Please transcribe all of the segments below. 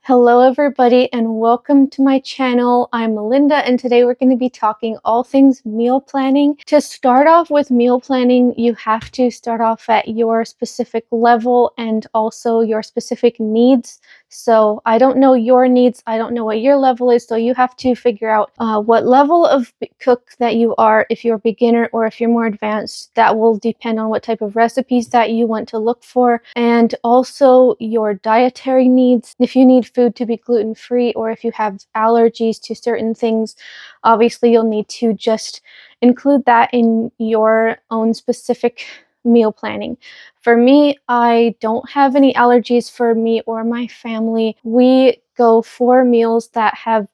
Hello everybody and welcome to my channel. I'm Melinda and today we're going to be talking all things meal planning. To start off with meal planning, you have to start off at your specific level and also your specific needs. So I don't know your needs, I don't know what your level is, so you have to figure out what level of cook that you are. If you're a beginner or if you're more advanced, that will depend on what type of recipes that you want to look for, and also your dietary needs. If you need food to be gluten-free or if you have allergies to certain things, obviously you'll need to just include that in your own specific meal planning. For me, I don't have any allergies for me or my family. We go for meals that have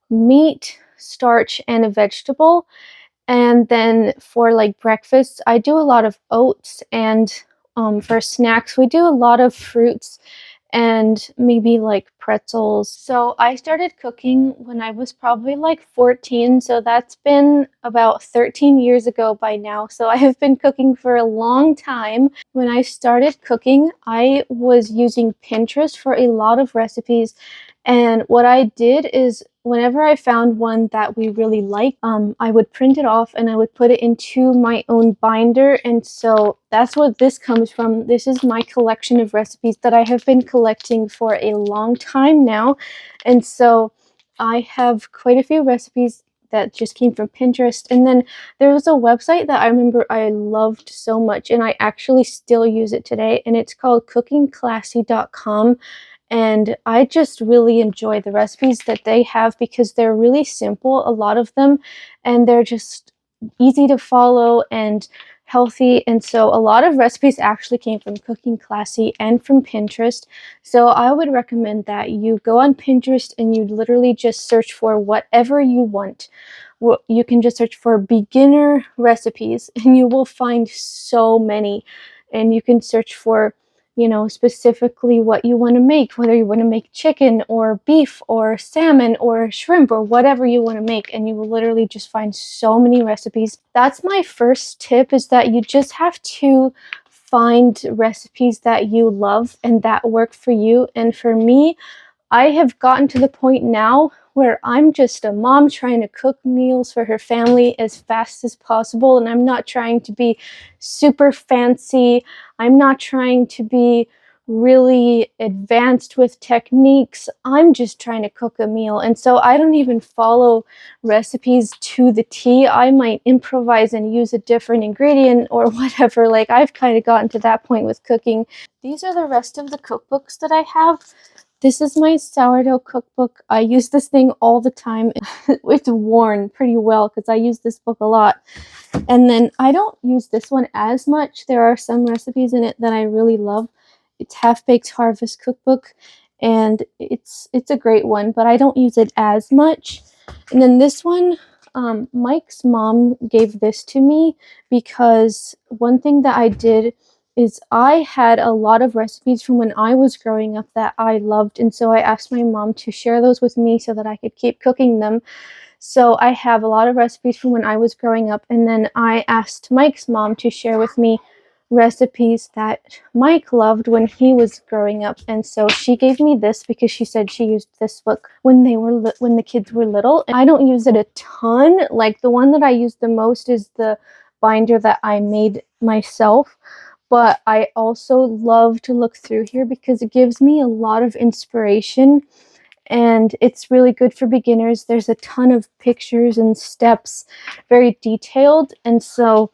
meat, starch, and a vegetable. And then for like breakfast, I do a lot of oats, and for snacks, we do a lot of fruits and maybe like pretzels. So I started cooking when I was probably like 14, so that's been about 13 years ago by now. So I have been cooking for a long time. When I started cooking, I was using Pinterest for a lot of recipes, and what I did is whenever I found one that we really liked, I would print it off and I would put it into my own binder. And so that's what this comes from. This is my collection of recipes that I have been collecting for a long time now. And so I have quite a few recipes that just came from Pinterest. And then there was a website that I remember I loved so much, and I actually still use it today, and it's called cookingclassy.com. And I just really enjoy the recipes that they have because they're really simple, a lot of them, and they're just easy to follow and healthy. And so a lot of recipes actually came from Cooking Classy and from Pinterest. So I would recommend that you go on Pinterest and you literally just search for whatever you want. You can just search for beginner recipes and you will find so many. And you can search for specifically what you want to make, whether you want to make chicken or beef or salmon or shrimp or whatever you want to make, and you will literally just find so many recipes. That's my first tip, is that you just have to find recipes that you love and that work for you. And for me, I have gotten to the point now where I'm just a mom trying to cook meals for her family as fast as possible, and I'm not trying to be super fancy. I'm not trying to be really advanced with techniques. I'm just trying to cook a meal, and so I don't even follow recipes to the T. I might improvise and use a different ingredient or whatever. Like, I've kind of gotten to that point with cooking. These are the rest of the cookbooks that I have. This is my sourdough cookbook. I use this thing all the time. It's worn pretty well because I use this book a lot. And then I don't use this one as much. There are some recipes in it that I really love. It's Half Baked Harvest Cookbook, and it's a great one, but I don't use it as much. And then this one, Mike's mom gave this to me because one thing that I did is I had a lot of recipes from when I was growing up that I loved, and so I asked my mom to share those with me so that I could keep cooking them. So I have a lot of recipes from when I was growing up, and then I asked Mike's mom to share with me recipes that Mike loved when he was growing up. And so she gave me this because she said she used this book when the kids were little. I don't use it a ton. Like, the one that I use the most is the binder that I made myself. But I also love to look through here because it gives me a lot of inspiration, and it's really good for beginners. There's a ton of pictures and steps, very detailed, and so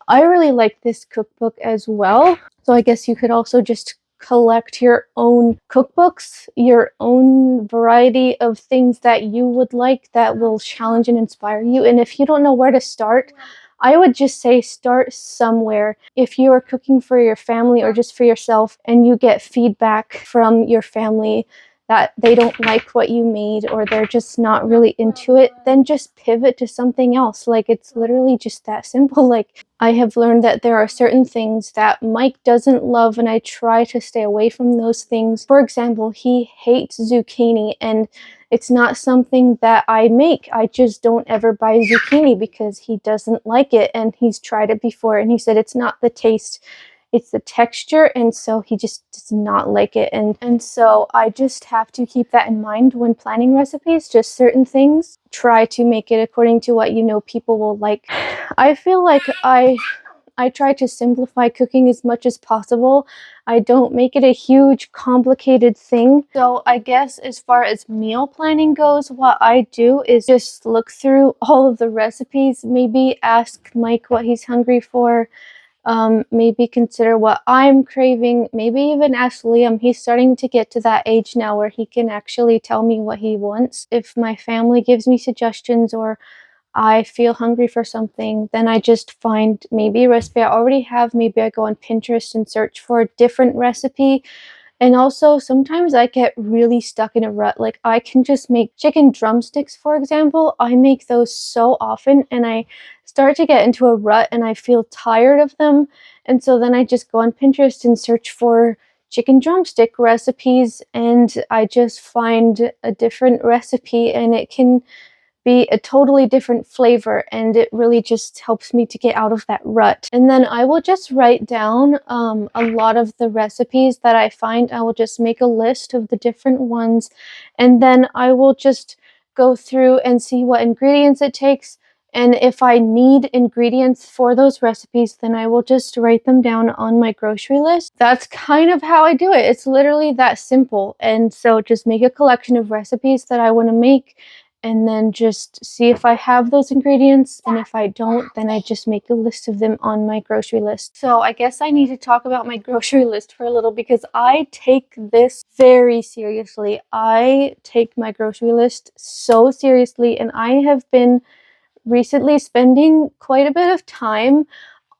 I really like this cookbook as well. So I guess you could also just collect your own cookbooks, your own variety of things that you would like that will challenge and inspire you. And if you don't know where to start, I would just say start somewhere. If you are cooking for your family or just for yourself and you get feedback from your family that they don't like what you made or they're just not really into it, then just pivot to something else. Like, it's literally just that simple. Like, I have learned that there are certain things that Mike doesn't love, and I try to stay away from those things. For example, he hates zucchini, and it's not something that I make. I just don't ever buy zucchini because he doesn't like it, and he's tried it before and he said it's not the taste. it's the texture, and so he just does not like it. And so I just have to keep that in mind when planning recipes. Just certain things, try to make it according to what you know people will like. I feel like I try to simplify cooking as much as possible. I don't make it a huge, complicated thing. So I guess as far as meal planning goes, what I do is just look through all of the recipes, maybe ask Mike what he's hungry for, maybe consider what I'm craving, maybe even ask Liam. He's starting to get to that age now where he can actually tell me what he wants. If my family gives me suggestions or I feel hungry for something, then I just find maybe a recipe I already have. Maybe I go on Pinterest and search for a different recipe. And also, sometimes I get really stuck in a rut. Like, I can just make chicken drumsticks, for example. I make those so often, and I start to get into a rut and I feel tired of them. And so then I just go on Pinterest and search for chicken drumstick recipes, and I just find a different recipe, and it can be a totally different flavor, and it really just helps me to get out of that rut. And then I will just write down a lot of the recipes that I find. I will just make a list of the different ones, and then I will just go through and see what ingredients it takes. And if I need ingredients for those recipes, then I will just write them down on my grocery list. That's kind of how I do it. It's literally that simple. And so just make a collection of recipes that I want to make, and then just see if I have those ingredients, and if I don't, then I just make a list of them on my grocery list. So I guess I need to talk about my grocery list for a little, because I take this very seriously. I take my grocery list so seriously, and I have been recently spending quite a bit of time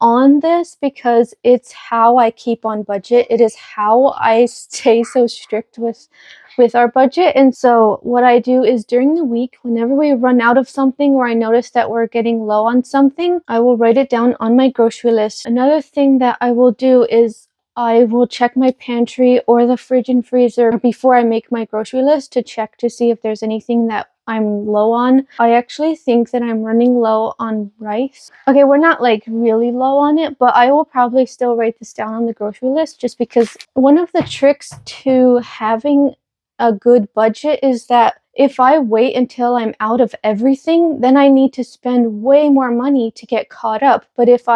on this because it's how I keep on budget. It is how I stay so strict with our budget. And so what I do is during the week, whenever we run out of something or I notice that we're getting low on something, I will write it down on my grocery list. Another thing that I will do is I will check my pantry or the fridge and freezer before I make my grocery list to check to see if there's anything that I'm low on. I actually think that I'm running low on rice. Okay, we're not like really low on it, but I will probably still write this down on the grocery list, just because one of the tricks to having a good budget is that if I wait until I'm out of everything, then I need to spend way more money to get caught up. But if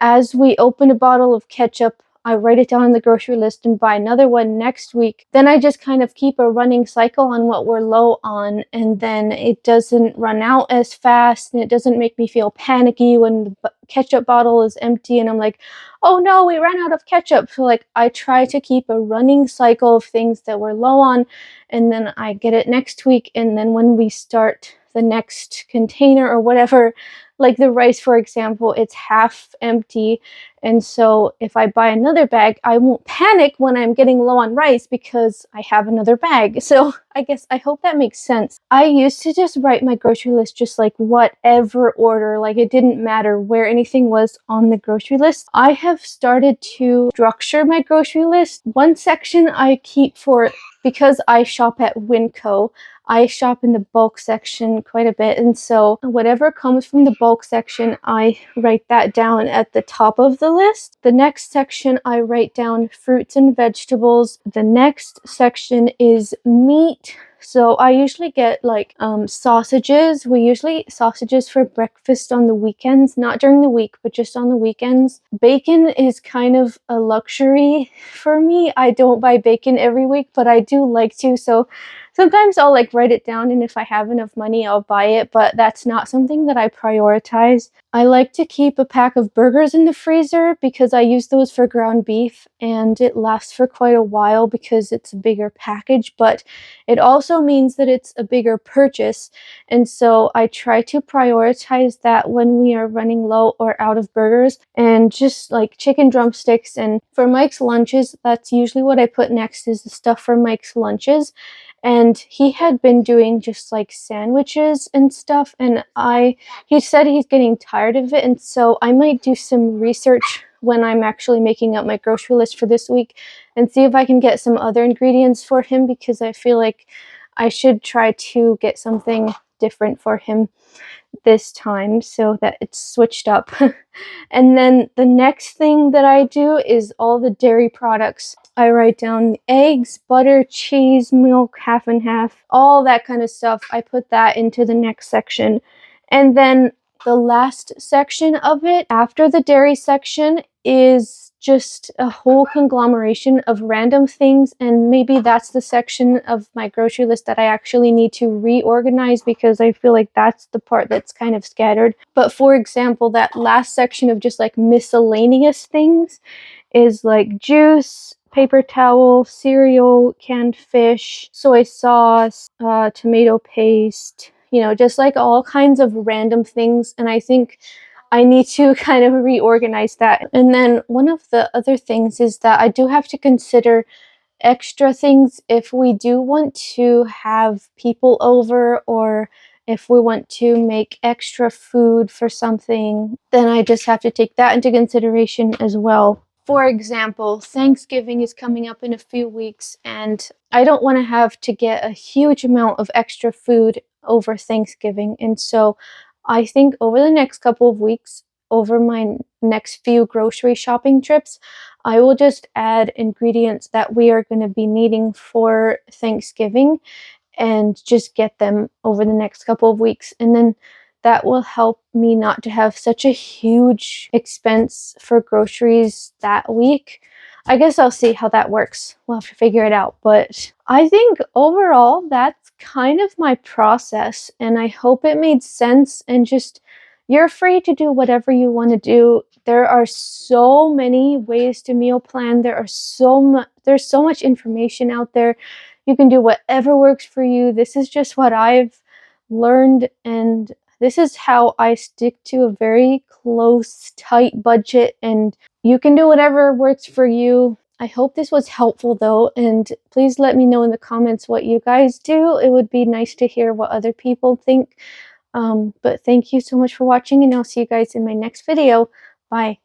as we open a bottle of ketchup, I write it down on the grocery list and buy another one next week, then I just kind of keep a running cycle on what we're low on, and then it doesn't run out as fast, and it doesn't make me feel panicky when the ketchup bottle is empty and I'm like, oh no, we ran out of ketchup. So like, I try to keep a running cycle of things that we're low on, and then I get it next week, and then when we start the next container or whatever, like the rice, for example, it's half empty. And so if I buy another bag, I won't panic when I'm getting low on rice because I have another bag. So I hope that makes sense. I used to just write my grocery list just like whatever order, like it didn't matter where anything was on the grocery list. I have started to structure my grocery list. One section I keep for, because I shop at Winco, I shop in the bulk section quite a bit, and so whatever comes from the bulk section, I write that down at the top of the list. The next section, I write down fruits and vegetables. The next section is meat. So I usually get like sausages. We usually eat sausages for breakfast on the weekends, not during the week, but just on the weekends. Bacon is kind of a luxury for me. I don't buy bacon every week, but I do like to. So sometimes I'll like write it down, and if I have enough money, I'll buy it, but that's not something that I prioritize. I like to keep a pack of burgers in the freezer because I use those for ground beef, and it lasts for quite a while because it's a bigger package, but it also means that it's a bigger purchase. And so I try to prioritize that when we are running low or out of burgers, and just like chicken drumsticks. And for Mike's lunches, that's usually what I put next, is the stuff for Mike's lunches. And he had been doing just like sandwiches and stuff, and he said he's getting tired of it, and so I might do some research when I'm actually making up my grocery list for this week and see if I can get some other ingredients for him, because I feel like I should try to get something different for him this time so that it's switched up. And then the next thing that I do is all the dairy products. I write down eggs, butter, cheese, milk, half and half, all that kind of stuff. I put that into the next section. And then the last section of it, after the dairy section, is just a whole conglomeration of random things, and maybe that's the section of my grocery list that I actually need to reorganize because I feel like that's the part that's kind of scattered. But for example, that last section of just like miscellaneous things is like juice, paper towel, cereal, canned fish, soy sauce, tomato paste, you know, just like all kinds of random things. And I think I need to kind of reorganize that. And then one of the other things is that I do have to consider extra things if we do want to have people over, or if we want to make extra food for something, then I just have to take that into consideration as well. For example, Thanksgiving is coming up in a few weeks, and I don't want to have to get a huge amount of extra food over Thanksgiving. And so I think over the next couple of weeks, over my next few grocery shopping trips, I will just add ingredients that we are going to be needing for Thanksgiving and just get them over the next couple of weeks. And then that will help me not to have such a huge expense for groceries that week. I guess I'll see how that works. We'll have to figure it out. But I think overall, that's kind of my process. And I hope it made sense. And just, you're free to do whatever you want to do. There are so many ways to meal plan. There's so much information out there. You can do whatever works for you. This is just what I've learned, and this is how I stick to a very close, tight budget, and you can do whatever works for you. I hope this was helpful though, and please let me know in the comments what you guys do. It would be nice to hear what other people think. But thank you so much for watching, and I'll see you guys in my next video. Bye.